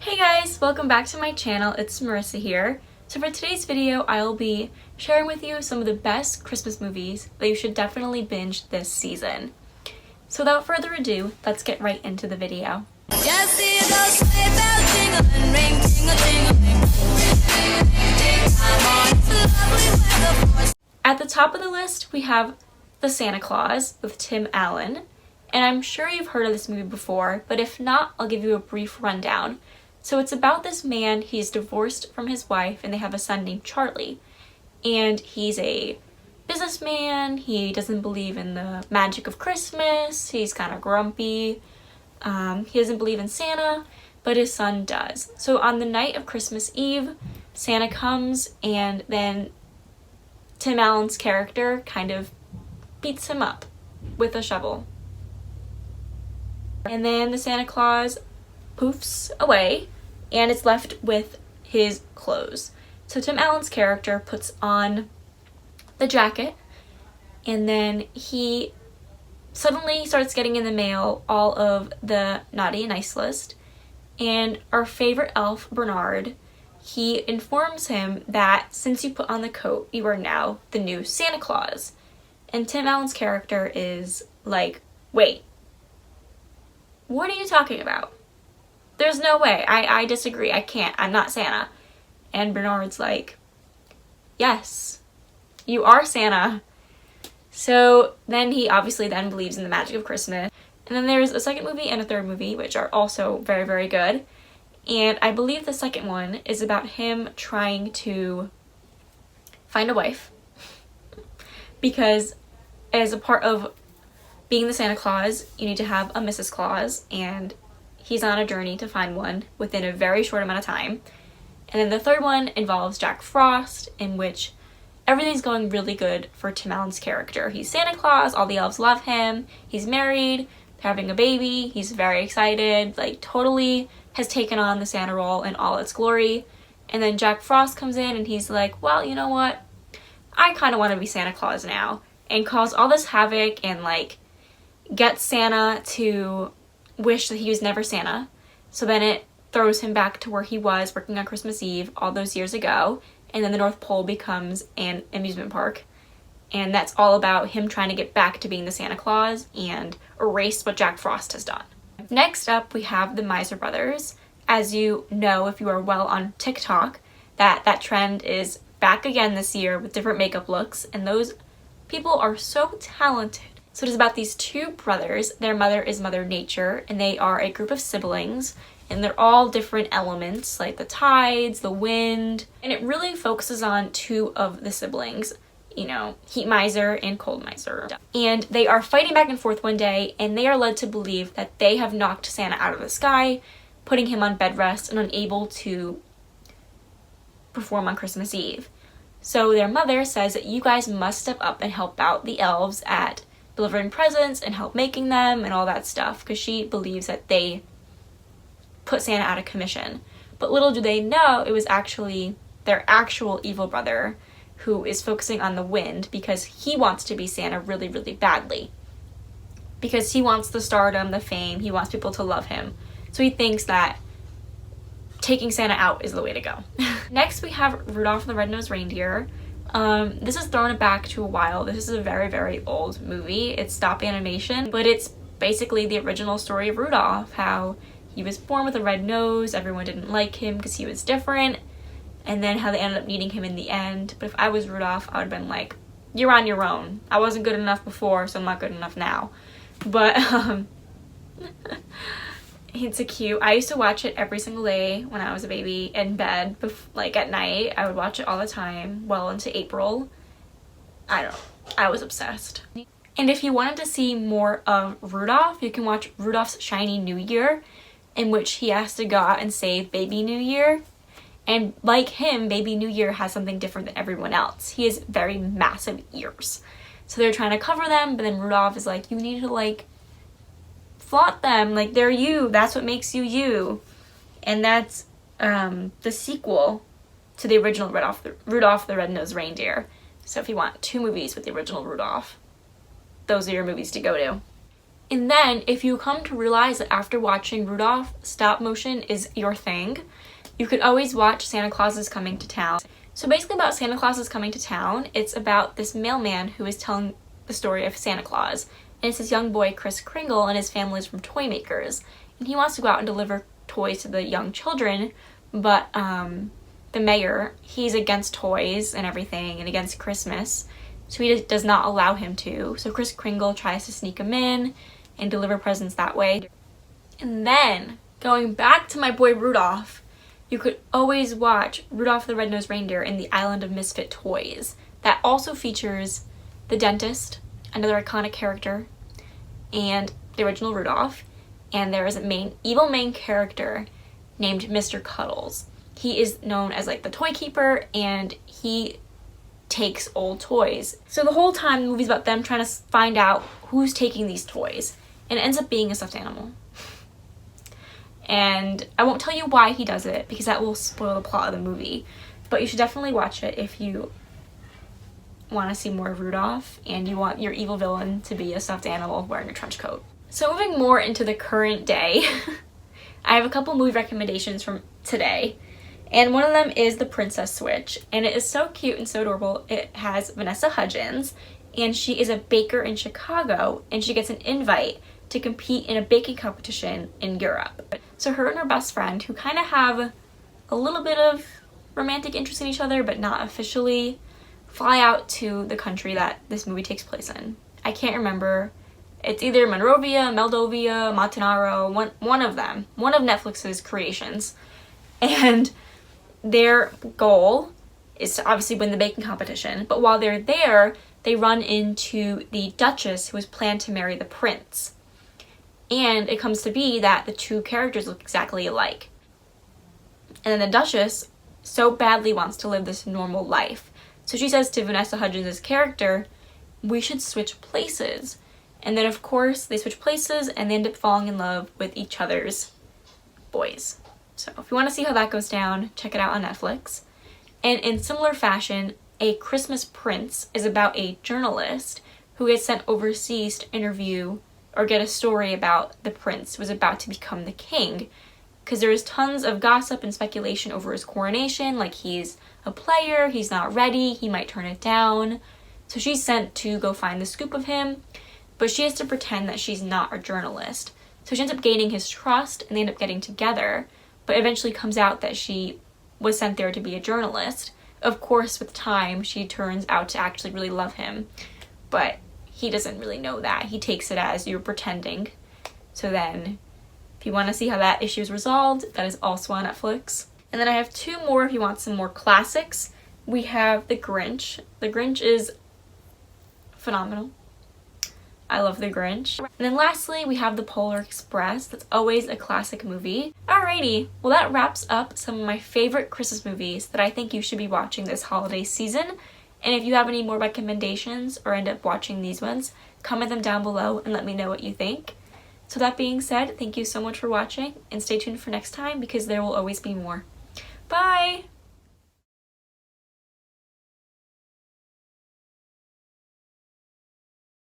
Hey guys, welcome back to my channel. It's Marissa here. So for today's video, I'll be sharing with you some of the best Christmas movies that you should definitely binge this season. So without further ado, let's get right into the video. At the top of the list, we have The Santa Claus with Tim Allen. And I'm sure you've heard of this movie before, but if not, I'll give you a brief rundown. So it's about this man, he's divorced from his wife, and they have a son named Charlie. And he's a businessman, he doesn't believe in the magic of Christmas, he's kind of grumpy, he doesn't believe in Santa, but his son does. So on the night of Christmas Eve, Santa comes, and then Tim Allen's character kind of beats him up with a shovel. And then the Santa Claus poofs away, and it's left with his clothes. So Tim Allen's character puts on the jacket, and then he suddenly starts getting in the mail all of the naughty and nice list. And our favorite elf, Bernard, he informs him that since you put on the coat, you are now the new Santa Claus. And Tim Allen's character is like, wait, what are you talking about? There's no way. I disagree. I can't. I'm not Santa. And Bernard's like, yes, you are Santa. So then he obviously then believes in the magic of Christmas. And then there's a second movie and a third movie, which are also very, very good. And I believe the second one is about him trying to find a wife. Because as a part of being the Santa Claus, you need to have a Mrs. Claus, and he's on a journey to find one within a very short amount of time. And then the third one involves Jack Frost, in which everything's going really good for Tim Allen's character. He's Santa Claus, all the elves love him, he's married, they're having a baby, he's very excited, like totally has taken on the Santa role in all its glory. And then Jack Frost comes in and he's like, well, you know what? I kind of want to be Santa Claus now. And cause all this havoc and like gets Santa to wish that he was never Santa. So then it throws him back to where he was working on Christmas Eve all those years ago. And then the North Pole becomes an amusement park. And that's all about him trying to get back to being the Santa Claus and erase what Jack Frost has done. Next up, we have the Miser Brothers. As you know, if you are well on Tik Tok, that trend is back again this year with different makeup looks. And those people are so talented. So it is about these two brothers. Their mother is Mother Nature, and they are a group of siblings, and they're all different elements, like the tides, the wind, and it really focuses on two of the siblings, you know, Heat Miser and Cold Miser. And they are fighting back and forth one day, and they are led to believe that they have knocked Santa out of the sky, putting him on bed rest and unable to perform on Christmas Eve. So their mother says that you guys must step up and help out the elves at delivering presents and help making them and all that stuff, because she believes that they put Santa out of commission. But little do they know, it was actually their actual evil brother who is focusing on the wind because he wants to be Santa really, really badly. Because he wants the stardom, the fame, he wants people to love him. So he thinks that taking Santa out is the way to go. Next we have Rudolph the Red-Nosed Reindeer. This is throwing it back to a while. This is a very, very old movie. It's stop animation, but it's basically the original story of Rudolph, how he was born with a red nose, everyone didn't like him because he was different, and then how they ended up needing him in the end. But if I was Rudolph, I would have been like, you're on your own. I wasn't good enough before, so I'm not good enough now. But, it's a cute. I used to watch it every single day when I was a baby in bed, like at night. I would watch it all the time, well into April. I was obsessed. And if you wanted to see more of Rudolph, you can watch Rudolph's Shiny New Year, in which he has to go out and save Baby New Year. And like him, Baby New Year has something different than everyone else. He has very massive ears. So they're trying to cover them, but then Rudolph is like, you need to like flaunt them, like they're you, that's what makes you you. And that's the sequel to the original Rudolph the Red-Nosed Reindeer. So if you want two movies with the original Rudolph, those are your movies to go to. And then if you come to realize that after watching Rudolph, stop motion is your thing, you could always watch Santa Claus is Coming to Town. So basically about Santa Claus is Coming to Town, it's about this mailman who is telling the story of Santa Claus. And it's this young boy, Kris Kringle, and his family is from toy makers. And he wants to go out and deliver toys to the young children, but the mayor, he's against toys and everything and against Christmas, so he does not allow him to. So Kris Kringle tries to sneak him in and deliver presents that way. And then, going back to my boy Rudolph, you could always watch Rudolph the Red-Nosed Reindeer in the Island of Misfit Toys. That also features the dentist, another iconic character, and the original Rudolph. And there is a evil main character named Mr. Cuddles. He is known as like the toy keeper, and he takes old toys. So the whole time the movie's about them trying to find out who's taking these toys, and it ends up being a stuffed animal. And I won't tell you why he does it because that will spoil the plot of the movie, but you should definitely watch it if you want to see more of Rudolph and you want your evil villain to be a stuffed animal wearing a trench coat. So moving more into the current day, I have a couple movie recommendations from today, and one of them is The Princess Switch, and it is so cute and so adorable. It has Vanessa Hudgens, and she is a baker in Chicago, and she gets an invite to compete in a baking competition in Europe. So her and her best friend, who kind of have a little bit of romantic interest in each other, but not officially, fly out to the country that this movie takes place in. I can't remember. It's either Monrovia, Moldova, Montenegro, one of them. One of Netflix's creations. And their goal is to obviously win the baking competition. But while they're there, they run into the Duchess, who has planned to marry the prince. And it comes to be that the two characters look exactly alike. And then the Duchess so badly wants to live this normal life. So she says to Vanessa Hudgens' character, we should switch places. And then of course they switch places and they end up falling in love with each other's boys. So if you want to see how that goes down, check it out on Netflix. And in similar fashion, A Christmas Prince is about a journalist who gets sent overseas to interview or get a story about the prince who was about to become the king. Because there's tons of gossip and speculation over his coronation, like he's a player, he's not ready, he might turn it down. So she's sent to go find the scoop of him, but she has to pretend that she's not a journalist. So she ends up gaining his trust and they end up getting together, but eventually comes out that she was sent there to be a journalist. Of course, with time, she turns out to actually really love him, but he doesn't really know that. He takes it as you're pretending. So then, if you want to see how that issue is resolved, that is also on Netflix. And then I have two more if you want some more classics. We have The Grinch. The Grinch is phenomenal. I love The Grinch. And then lastly, we have The Polar Express. That's always a classic movie. Alrighty, well that wraps up some of my favorite Christmas movies that I think you should be watching this holiday season. And if you have any more recommendations or end up watching these ones, comment them down below and let me know what you think. So that being said, thank you so much for watching and stay tuned for next time because there will always be more. Bye!